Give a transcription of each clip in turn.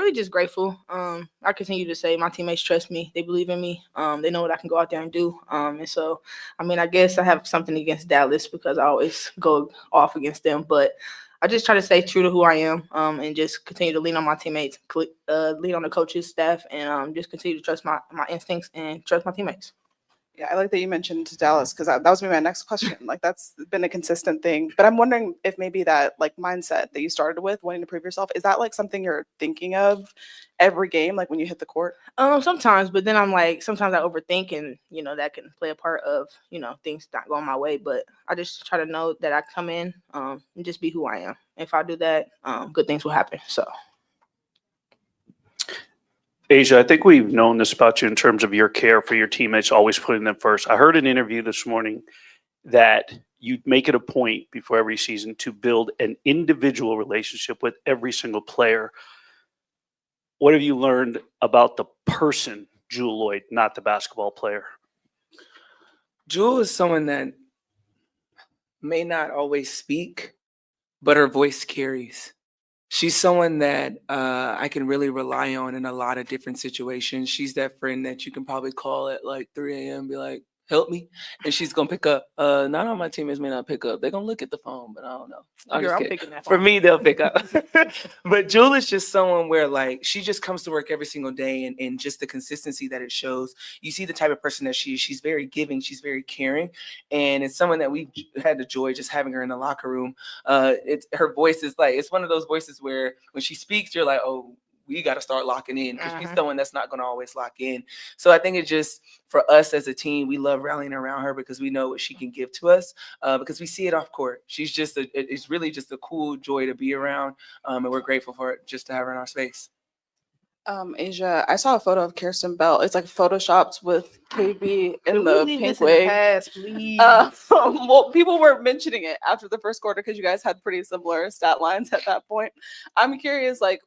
really just grateful. I continue to say my teammates trust me. They believe in me. They know what I can go out there and do. And so, I mean, I guess I have something against Dallas because I always go off against them. But I just try to stay true to who I am, and just continue to lean on my teammates, lean on the coaches, staff, and just continue to trust my instincts and trust my teammates. Yeah, I like that you mentioned Dallas because that was my next question. Like that's been a consistent thing. But I'm wondering if maybe that like mindset that you started with, wanting to prove yourself, is that like something you're thinking of every game, like when you hit the court? Sometimes, but then I'm like, sometimes I overthink, and that can play a part of things not going my way. But I just try to know that I come in and just be who I am. If I do that, good things will happen. So. Asia, I think we've known this about you in terms of your care for your teammates, always putting them first. I heard an interview this morning that you make it a point before every season to build an individual relationship with every single player. What have you learned about the person, Jewell Loyd, not the basketball player? Jewell is someone that may not always speak, but her voice carries. She's someone that I can really rely on in a lot of different situations. She's that friend that you can probably call at like 3 a.m. be like, help me. And she's going to pick up. Not all my teammates may not pick up. They're going to look at the phone, but I don't know. I'm picking that phone. For me, they'll pick up. But Jewell is just someone where like she just comes to work every single day, and just the consistency that it shows. You see the type of person that she is. She's very giving. She's very caring. And it's someone that we've had the joy just having her in the locker room. Her voice is like, it's one of those voices where when she speaks, you're like, oh, we got to start locking in because she's someone that's not going to always lock in. So I think it's just for us as a team, we love rallying around her because we know what she can give to us because we see it off court. She's just it's really just a cool joy to be around. And we're grateful for it just to have her in our space. Asia, I saw a photo of Kierstan Bell. It's like photoshopped with KB in the pink wig. Well, people were mentioning it after the first quarter because you guys had pretty similar stat lines at that point. I'm curious, like,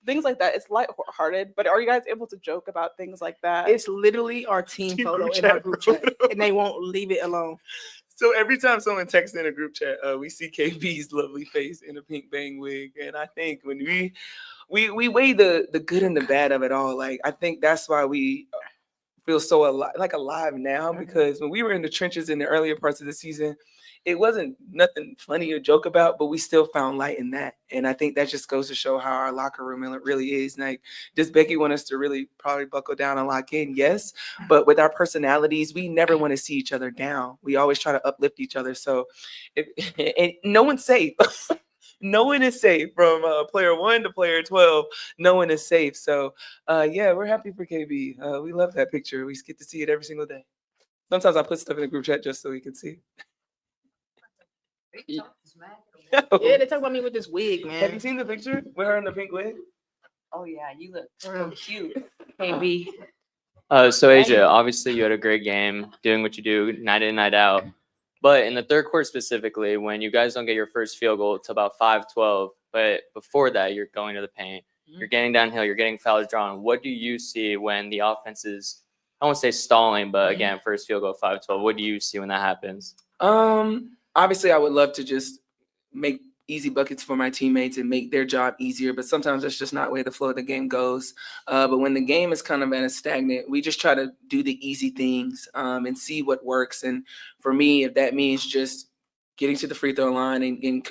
things like that, it's lighthearted, but are you guys able to joke about things like that? It's literally our team photo in our group chat, and they won't leave it alone. So every time someone texts in a group chat, we see KB's lovely face in a pink bang wig, and I think when we weigh the good and the bad of it all, like I think that's why we feel so alive now, because when we were in the trenches in the earlier parts of the season, it wasn't nothing funny or joke about, but we still found light in that. And I think that just goes to show how our locker room really is. Like, does Becky want us to really probably buckle down and lock in? Yes. But with our personalities, we never want to see each other down. We always try to uplift each other. So and no one's safe. No one is safe from player 1 to player 12. No one is safe. So, yeah, we're happy for KB. We love that picture. We get to see it every single day. Sometimes I put stuff in the group chat just so we can see. Yeah, they talk about me with this wig, man. Have you seen the picture with her in the pink wig? Oh yeah, you look so cute, KB. So Asia, obviously you had a great game, doing what you do night in, night out. But in the third quarter specifically, when you guys don't get your first field goal, it's about 5-12. But before that, you're going to the paint, you're getting downhill, you're getting fouls drawn. What do you see when the offense is, I won't say stalling, but again, first field goal 5-12? What do you see when that happens? Obviously, I would love to just make easy buckets for my teammates and make their job easier, but sometimes that's just not the way the flow of the game goes. But when the game is kind of at a stagnant, we just try to do the easy things and see what works. And for me, if that means just getting to the free throw line and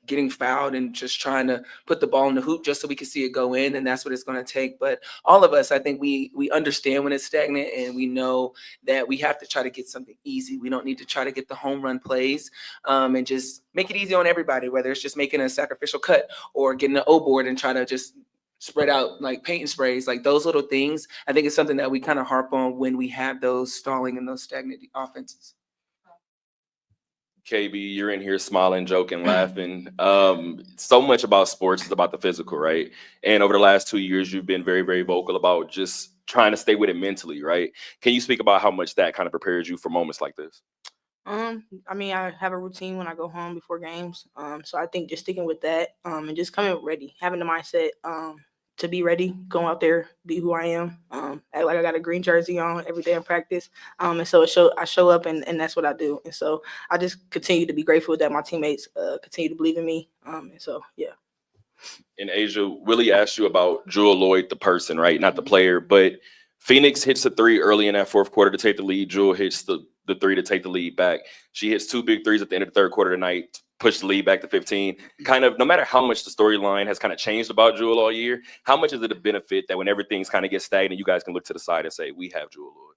getting fouled and just trying to put the ball in the hoop just so we can see it go in, and that's what it's going to take. But all of us, I think we understand when it's stagnant, and we know that we have to try to get something easy. We don't need to try to get the home run plays and just make it easy on everybody, whether it's just making a sacrificial cut or getting an O board and try to just spread out like paint and sprays, like those little things. I think it's something that we kind of harp on when we have those stalling and those stagnant offenses. KB, you're in here smiling, joking, laughing. So much about sports is about the physical, right? And over the last 2 years, you've been very, very vocal about just trying to stay with it mentally, right? Can you speak about how much that kind of prepares you for moments like this? I mean, I have a routine when I go home before games. So I think just sticking with that and just coming ready, having the mindset to be ready, go out there, be who I am, act like I got a green jersey on every day in practice. And so I show up and that's what I do. And so I just continue to be grateful that my teammates continue to believe in me. And so, yeah. And Asia, Willie asked you about Jewel Lloyd, the person, right? Not the player, but Phoenix hits a three early in that fourth quarter to take the lead. Jewel hits the three to take the lead back. She hits two big threes at the end of the third quarter tonight, push the lead back to 15. Kind of, no matter how much the storyline has kind of changed about Jewel all year, how much is it a benefit that when everything's kind of gets stagnant, you guys can look to the side and say, we have Jewel Lloyd?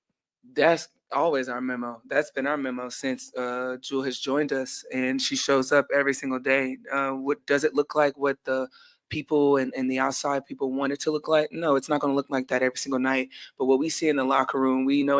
That's always our memo. That's been our memo since Jewel has joined us, and she shows up every single day. What does it look like? What the people and the outside people want it to look like? No, it's not going to look like that every single night. But what we see in the locker room, we know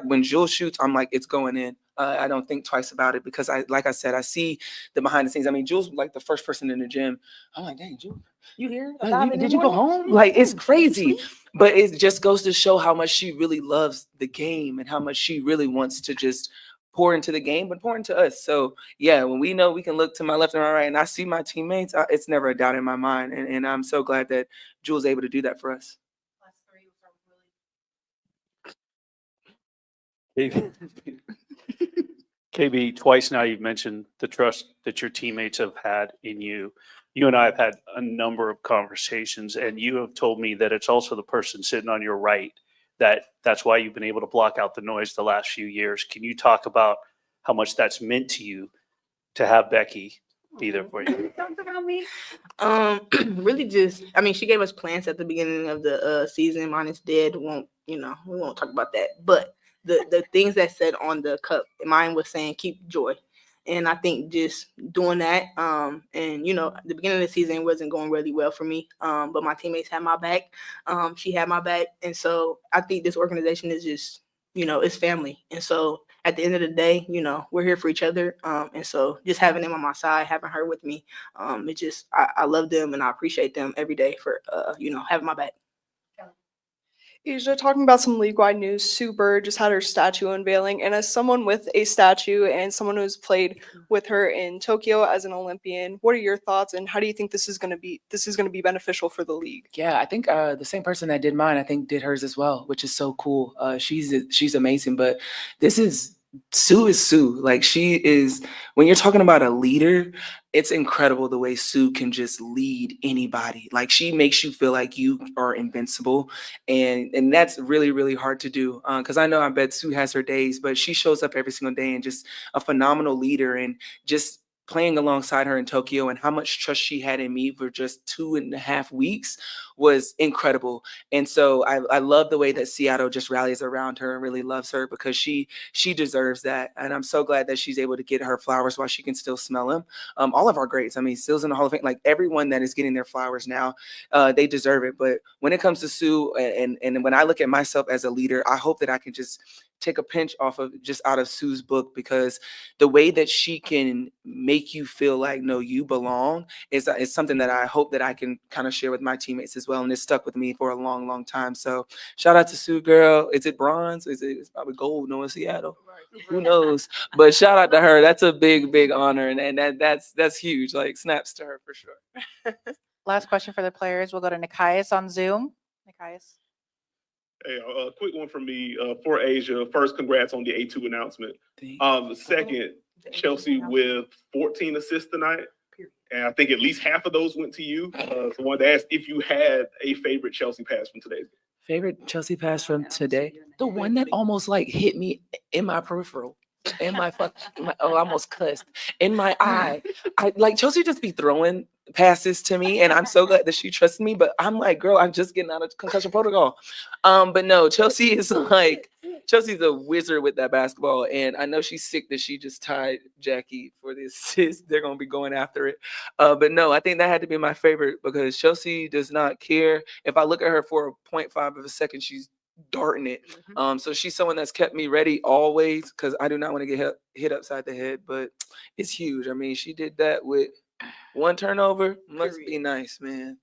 when Jewel shoots, I'm like, it's going in. I don't think twice about it because like I said, I see the behind the scenes. I mean, Jewel's like the first person in the gym. I'm like, dang, Jewel, you here? Did you go home? Like, it's crazy. But it just goes to show how much she really loves the game and how much she really wants to just pour into the game, but pour into us. So yeah, when we know we can look to my left and my right and I see my teammates, it's never a doubt in my mind. And I'm so glad that Jewel's able to do that for us. KB, twice now you've mentioned the trust that your teammates have had in you. You and I have had a number of conversations, and you have told me that it's also the person sitting on your right that's why you've been able to block out the noise the last few years. Can you talk about how much that's meant to you to have Becky be there for you? Talk about me. Really just, I mean, she gave us plans at the beginning of the season. Mine is dead. We won't talk about that. But the things that said on the cup, mine was saying keep joy. And I think just doing that, and the beginning of the season wasn't going really well for me. But my teammates had my back. She had my back. And so I think this organization is just, it's family. And so at the end of the day, we're here for each other. And so just having them on my side, having her with me, it just, I love them and I appreciate them every day for, having my back. Asia, talking about some league-wide news, Sue Bird just had her statue unveiling, and as someone with a statue and someone who's played with her in Tokyo as an Olympian, what are your thoughts, and how do you think this is going to be beneficial for the league? Yeah, I think the same person that did mine, I think did hers as well, which is so cool. She's amazing, but Sue is Sue. Like, she is, when you're talking about a leader, it's incredible the way Sue can just lead anybody. Like, she makes you feel like you are invincible. And that's really, really hard to do. Because I bet Sue has her days, but she shows up every single day and just a phenomenal leader. And just playing alongside her in Tokyo and how much trust she had in me for just 2.5 weeks was incredible. And so I love the way that Seattle just rallies around her and really loves her because she deserves that. And I'm so glad that she's able to get her flowers while she can still smell them. All of our greats, I mean, Steele's in the Hall of Fame, like everyone that is getting their flowers now, they deserve it. But when it comes to Sue and when I look at myself as a leader, I hope that I can just take a pinch out of Sue's book, because the way that she can make you feel like, no, you belong is something that I hope that I can kind of share with my teammates as well. And it's stuck with me for a long, long time. So shout out to Sue, girl. Is it bronze? It's probably gold, no, in Seattle. Right. Who knows? But shout out to her. That's a big, big honor. And that's huge. Like, snaps to her for sure. Last question for the players. We'll go to Nikias on Zoom. Nikias. Hey, a quick one from me for Asia. First, congrats on the A2 announcement. Second, Chelsea with 14 assists tonight. And I think at least half of those went to you. So I wanted to ask if you had a favorite Chelsea pass from today's game. Favorite Chelsea pass from today? The one that almost like hit me in my peripheral. In my I almost cussed. In my eye. I like Chelsea just be throwing passes to me, and I'm so glad that she trusts me. But I'm like, girl, I'm just getting out of concussion protocol. But no, Chelsea's a wizard with that basketball, and I know she's sick that she just tied Jackie for the assist. They're gonna be going after it. But no, I think that had to be my favorite because Chelsea does not care. If I look at her for a 0.5 of a second, she's darting it. So she's someone that's kept me ready always because I do not want to get hit upside the head. But it's huge. I mean, she did that with one turnover. Must be nice, man.